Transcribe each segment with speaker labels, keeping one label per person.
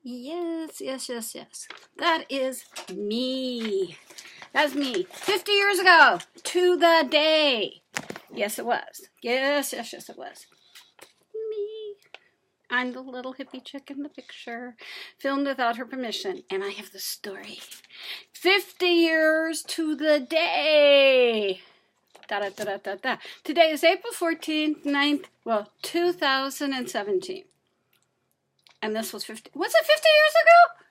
Speaker 1: Yes, yes, yes, yes. That is me. That's me. 50 years ago, to the day. Yes, it was. Yes, yes, yes, it was. Me. I'm the little hippie chick in the picture, filmed without her permission, and I have the story. 50 years to the day. Da, da, da, da, da, da. Today is April 14th, 9th, 2017. And this was 50, was it 50 years ago?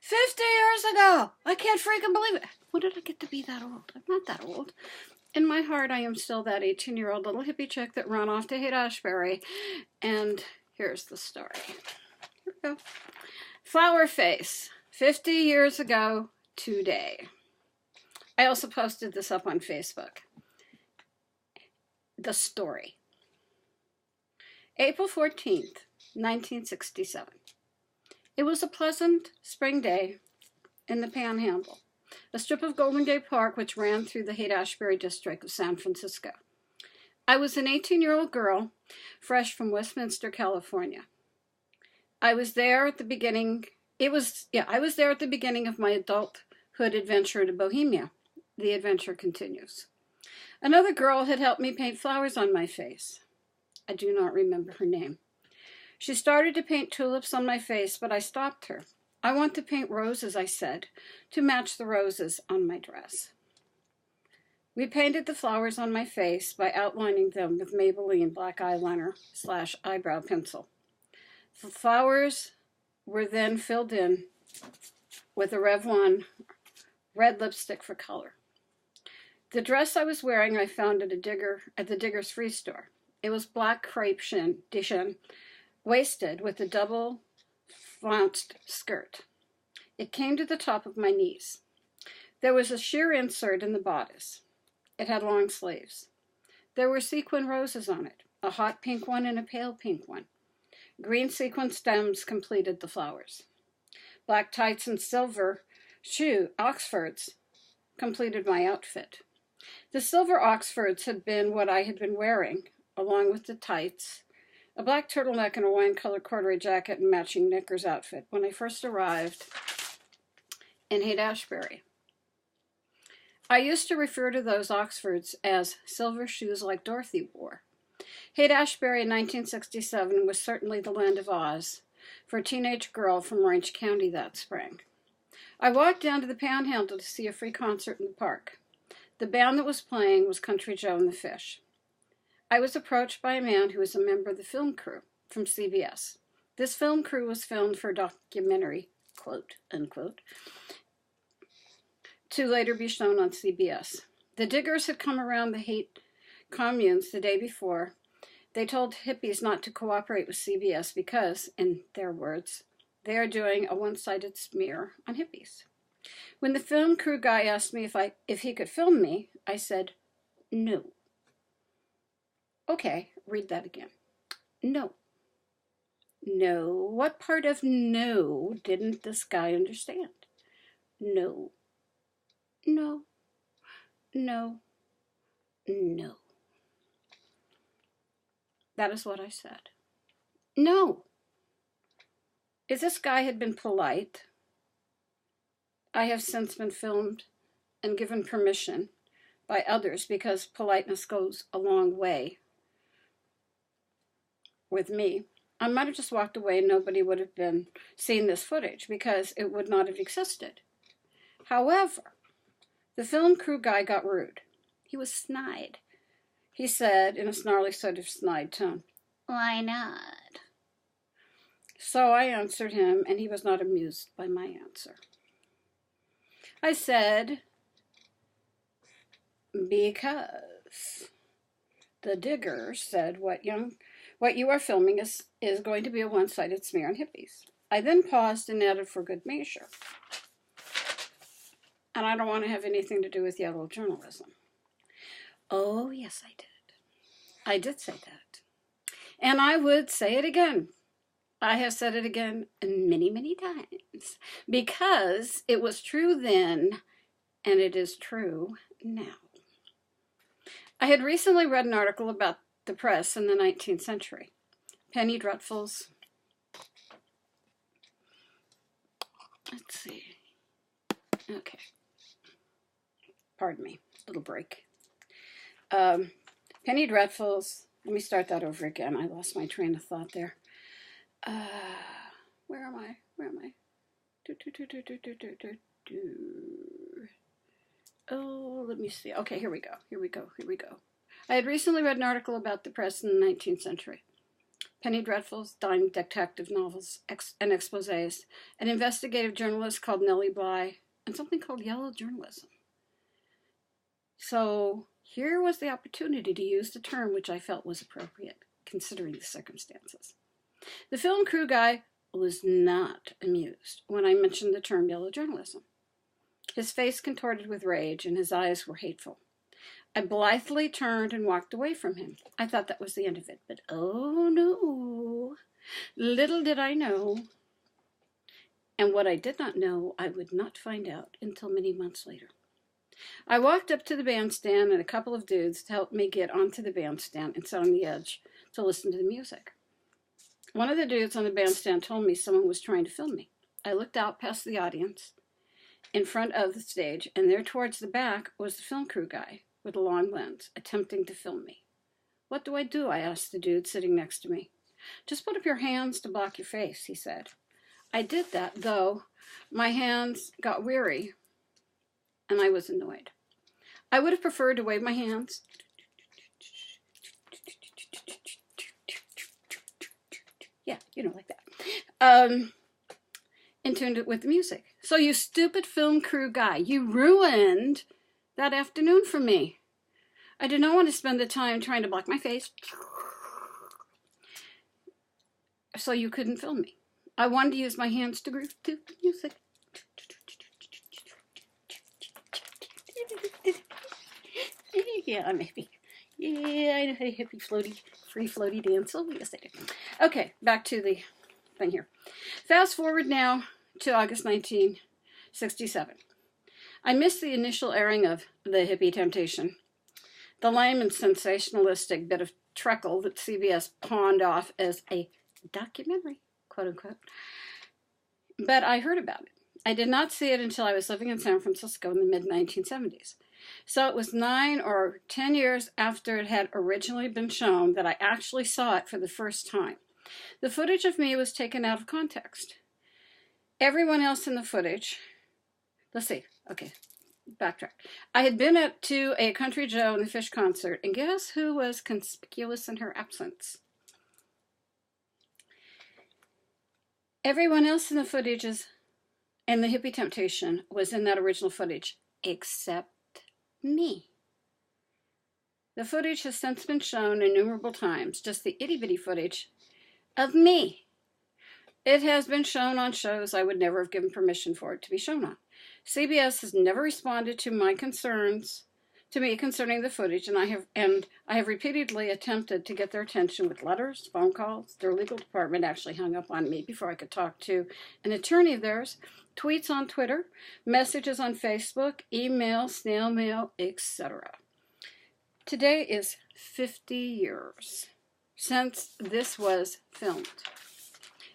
Speaker 1: 50 years ago. I can't freaking believe it. When did I get to be that old? I'm not that old. In my heart, I am still that 18-year-old little hippie chick that ran off to Haight Ashbury. And here's the story. Here we go. Flower face. 50 years ago today. I also posted this up on Facebook. The story. April 14th, 1967. It was a pleasant spring day in the Panhandle, a strip of Golden Gate Park which ran through the Haight Ashbury district of San Francisco. I was an 18-year-old girl, fresh from Westminster, California. I was there at the beginning. I was there at the beginning of my adulthood adventure to Bohemia. The adventure continues. Another girl had helped me paint flowers on my face. I do not remember her name. She started to paint tulips on my face, but I stopped her. I want to paint roses, I said, to match the roses on my dress. We painted the flowers on my face by outlining them with Maybelline black eyeliner / eyebrow pencil. The flowers were then filled in with a Revlon red lipstick for color. The dress I was wearing I found at the Digger's Free Store. It was black crepe chine, waisted with a double flounced skirt. It came to the top of my knees. There was a sheer insert in the bodice. It had long sleeves. There were sequin roses on it, a hot pink one and a pale pink one. Green sequin stems completed the flowers. Black tights and silver Oxfords completed my outfit. The silver Oxfords had been what I had been wearing, along with the tights, a black turtleneck and a wine-colored corduroy jacket and matching knickers outfit when I first arrived in Haight Ashbury. I used to refer to those Oxfords as silver shoes like Dorothy wore. Haight Ashbury in 1967 was certainly the land of Oz for a teenage girl from Orange County that spring. I walked down to the Panhandle to see a free concert in the park. The band that was playing was Country Joe and the Fish. I was approached by a man who was a member of the film crew from CBS. This film crew was filmed for a documentary, quote, unquote, to later be shown on CBS. The Diggers had come around the Haight communes the day before. They told hippies not to cooperate with CBS because, in their words, they are doing a one-sided smear on hippies. When the film crew guy asked me if he could film me, I said, no. Okay, read that again. No. No. What part of no didn't this guy understand? No. No. No. No. That is what I said. No. If this guy had been polite, I have since been filmed and given permission by others because politeness goes a long way with me. I might have just walked away and nobody would have been seeing this footage because it would not have existed. However, the film crew guy got rude. He was snide. He said in a snarly sort of snide tone, "Why not?" So I answered him, and he was not amused by my answer. I said, because the Digger said what you are filming is going to be a one-sided smear on hippies. I then paused and added for good measure. And I don't want to have anything to do with yellow journalism. Oh, yes, I did. I did say that. And I would say it again. I have said it again many, many times because it was true then and it is true now. I had recently read an article about the press in the 19th century. Penny dreadfuls, Let's see. Okay. Pardon me. Little break. Penny Dreadfuls. Let me start that over again. I lost my train of thought there. Where am I? Oh, let me see. Okay, here we go. I had recently read an article about the press in the 19th century. Penny Dreadfuls, dime detective novels, and exposés, an investigative journalist called Nellie Bly, and something called yellow journalism. So here was the opportunity to use the term which I felt was appropriate, considering the circumstances. The film crew guy was not amused when I mentioned the term yellow journalism. His face contorted with rage, and his eyes were hateful. I blithely turned and walked away from him. I thought that was the end of it, but oh no, little did I know. And what I did not know, I would not find out until many months later. I walked up to the bandstand, and a couple of dudes helped me get onto the bandstand and sat on the edge to listen to the music. One of the dudes on the bandstand told me someone was trying to film me. I looked out past the audience in front of the stage, and there towards the back was the film crew guy with a long lens, attempting to film me. What do? I asked the dude sitting next to me. Just put up your hands to block your face, he said. I did that, though my hands got weary, and I was annoyed. I would have preferred to wave my hands like that. In tune with the music. So you stupid film crew guy, you ruined that afternoon for me. I did not want to spend the time trying to block my face so you couldn't film me. I wanted to use my hands to groove to the music. Yeah, maybe. Yeah, I know how to hippie free floaty dance. Oh, yes, I do. Okay, back to the thing here. Fast forward now to August 1967. I missed the initial airing of The Hippie Temptation, the lame and sensationalistic bit of treacle that CBS pawned off as a documentary, quote unquote. But I heard about it. I did not see it until I was living in San Francisco in the mid-1970s. So it was 9 or 10 years after it had originally been shown that I actually saw it for the first time. The footage of me was taken out of context. Everyone else in the footage, let's see, okay, backtrack. I had been to a Country Joe and the Fish concert, and guess who was conspicuous in her absence? Everyone else in the footage and the Hippie Temptation was in that original footage, except me. The footage has since been shown innumerable times, just the itty-bitty footage of me. It has been shown on shows I would never have given permission for it to be shown on. CBS has never responded to my concerns to me concerning the footage, and I have repeatedly attempted to get their attention with letters, phone calls. Their legal department actually hung up on me before I could talk to an attorney of theirs, tweets on Twitter, messages on Facebook, email, snail mail, etc. Today is 50 years since this was filmed.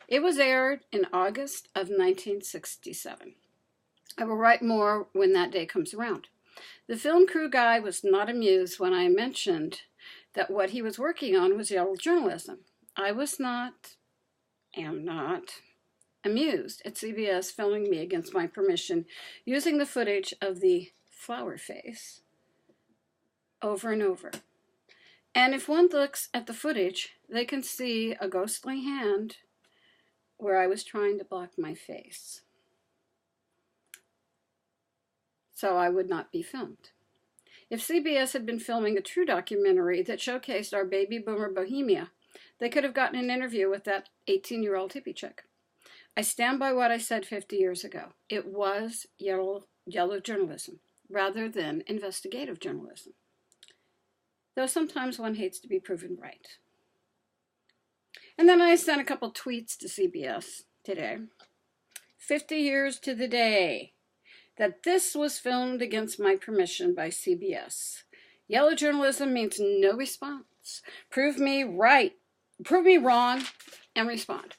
Speaker 1: It was aired in August of 1967. I will write more when that day comes around. The film crew guy was not amused when I mentioned that what he was working on was yellow journalism. I am not amused at CBS filming me against my permission, using the footage of the flower face over and over. And if one looks at the footage, they can see a ghostly hand where I was trying to block my face, so I would not be filmed. If CBS had been filming a true documentary that showcased our baby boomer bohemia, they could have gotten an interview with that 18-year-old hippie chick. I stand by what I said 50 years ago. It was yellow journalism rather than investigative journalism, though sometimes one hates to be proven right. And then I sent a couple tweets to CBS today. 50 years to the day that this was filmed against my permission by CBS. Yellow journalism means no response. Prove me right, prove me wrong, and respond.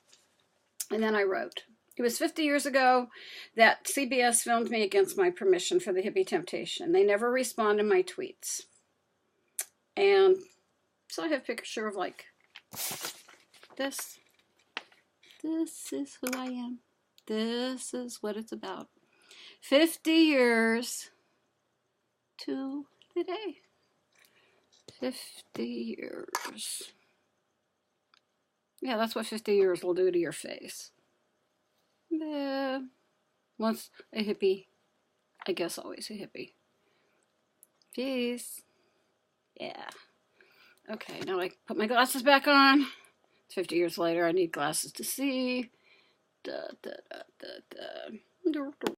Speaker 1: And then I wrote, It was 50 years ago that CBS filmed me against my permission for the hippie temptation. They never respond to my tweets. And so I have a picture of like this. This is who I am. This is what it's about. 50 years to the day. 50 years. Yeah, that's what 50 years will do to your face. Once a hippie, I guess always a hippie. Peace. Yeah. Okay, now I put my glasses back on. 50 years later, I need glasses to see. Da, da, da, da, da.